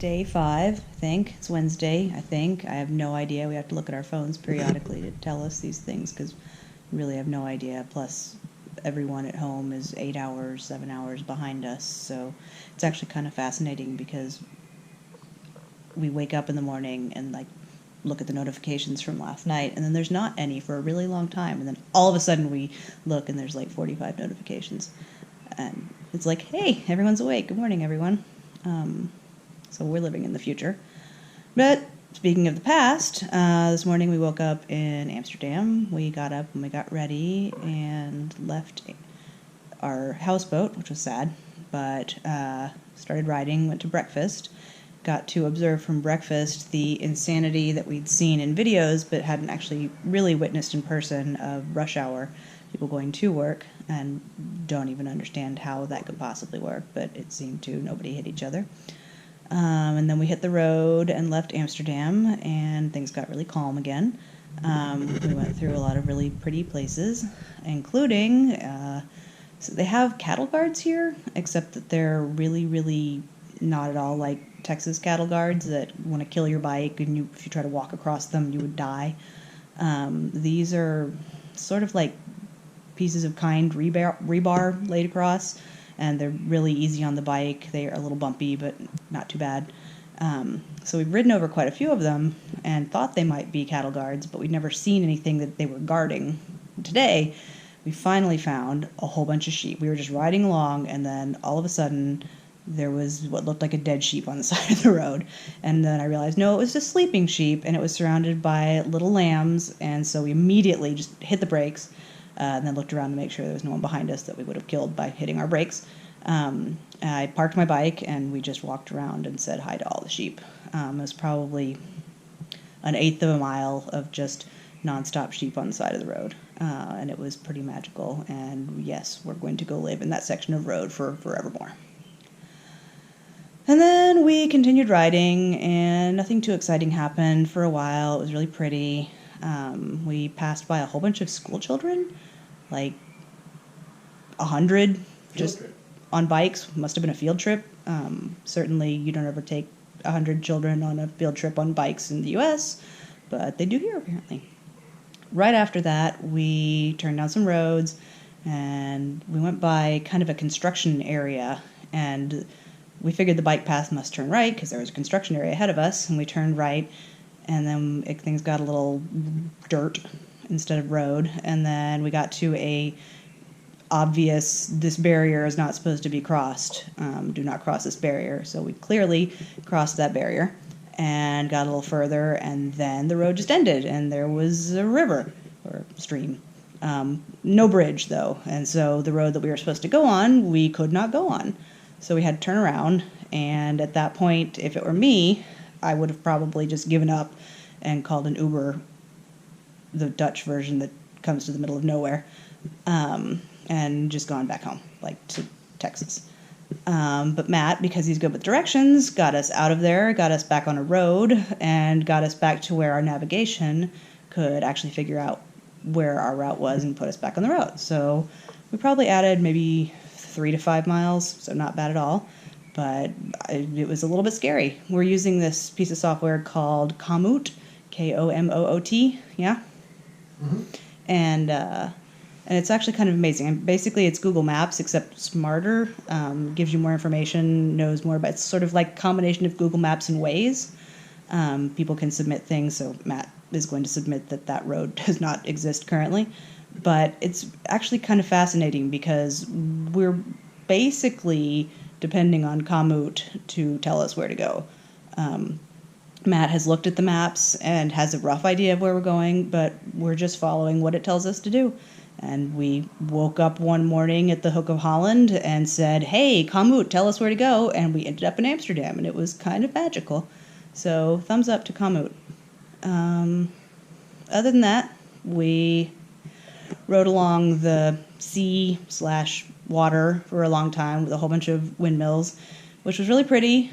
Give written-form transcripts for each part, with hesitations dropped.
day 5, I think. It's Wednesday, I think. I have no idea. We have to look at our phones periodically to tell us these things because really have no idea. Plus, everyone at home is 8 hours, 7 hours behind us. So it's actually kind of fascinating because we wake up in the morning and look at the notifications from last night, and then there's not any for a really long time, and then all of a sudden we look and there's 45 notifications, and it's like, hey, everyone's awake. Good morning, everyone. So we're living in the future. But speaking of the past, this morning we woke up in Amsterdam. We got up and we got ready and left our houseboat, which was sad, but started riding, went to breakfast, got to observe from breakfast the insanity that we'd seen in videos but hadn't actually really witnessed in person of rush hour, people going to work, and don't even understand how that could possibly work, but it seemed to. Nobody hit each other. And then we hit the road and left Amsterdam, and things got really calm again. We went through a lot of really pretty places, including, so they have cattle guards here, except that they're really, really not at all like Texas cattle guards that want to kill your bike, and if you try to walk across them, you would die. These are sort of like pieces of kind rebar laid across, and they're really easy on the bike. They are a little bumpy, but not too bad. So we've ridden over quite a few of them and thought they might be cattle guards, but we'd never seen anything that they were guarding. Today, we finally found a whole bunch of sheep. We were just riding along, and then all of a sudden, there was what looked like a dead sheep on the side of the road. And then I realized, no, it was just sleeping sheep, and it was surrounded by little lambs, and so we immediately just hit the brakes, and then looked around to make sure there was no one behind us that we would have killed by hitting our brakes. I parked my bike, and we just walked around and said hi to all the sheep. It was probably an eighth of a mile of just nonstop sheep on the side of the road, and it was pretty magical. And yes, we're going to go live in that section of road for forevermore. And then we continued riding, and nothing too exciting happened for a while. It was really pretty. We passed by a whole bunch of school children, like 100, just on bikes. Must have been a field trip. Certainly you don't ever take 100 children on a field trip on bikes in the U.S., but they do here apparently. Right after that, we turned down some roads, and we went by kind of a construction area, and we figured the bike path must turn right because there was a construction area ahead of us, and we turned right, and then things got a little dirt instead of road, and then we got to a obvious, this barrier is not supposed to be crossed. Do not cross this barrier. So we clearly crossed that barrier and got a little further, and then the road just ended, and there was a river or stream. No bridge, though, and so the road that we were supposed to go on, we could not go on. So we had to turn around, and at that point, if it were me, I would have probably just given up and called an Uber, the Dutch version that comes to the middle of nowhere, and just gone back home, like to Texas. But Matt, because he's good with directions, got us out of there, got us back on a road, and got us back to where our navigation could actually figure out where our route was and put us back on the road. So we probably added maybe 3 to 5 miles, so not bad at all, but it was a little bit scary. We're using this piece of software called Komoot, K-O-M-O-O-T, yeah? Mm-hmm. And it's actually kind of amazing. And basically, it's Google Maps, except smarter, gives you more information, knows more, but it's sort of like a combination of Google Maps and Waze. People can submit things, so Matt is going to submit that road does not exist currently. But it's actually kind of fascinating because we're basically depending on Komoot to tell us where to go. Matt has looked at the maps and has a rough idea of where we're going, but we're just following what it tells us to do. And we woke up one morning at the Hook of Holland and said, hey, Komoot, tell us where to go. And we ended up in Amsterdam, and it was kind of magical. So thumbs up to Komoot. Other than that, we rode along the sea/water for a long time with a whole bunch of windmills, which was really pretty,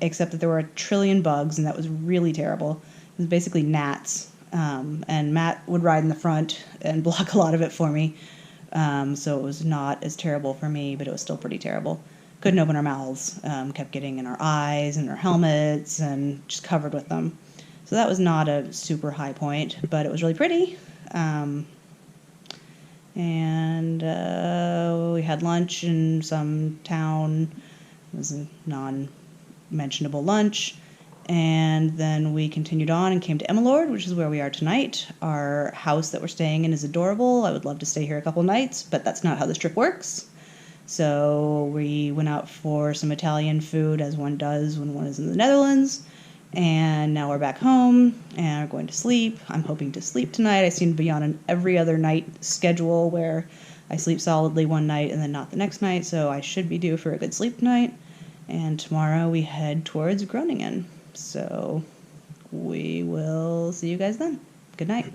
except that there were a trillion bugs, and that was really terrible. It was basically gnats. And Matt would ride in the front and block a lot of it for me. So it was not as terrible for me, but it was still pretty terrible. couldn't open our mouths, kept getting in our eyes and our helmets and just covered with them. So that was not a super high point, but it was really pretty. And we had lunch in some town. It was a non-mentionable lunch. And then we continued on and came to Emmeloord, which is where we are tonight. Our house that we're staying in is adorable. I would love to stay here a couple nights, but that's not how this trip works. So we went out for some Italian food, as one does when one is in the Netherlands. And now we're back home and are going to sleep. I'm hoping to sleep tonight. I seem to be on an every other night schedule where I sleep solidly one night and then not the next night, so I should be due for a good sleep tonight. And tomorrow we head towards Groningen. So we will see you guys then. Good night.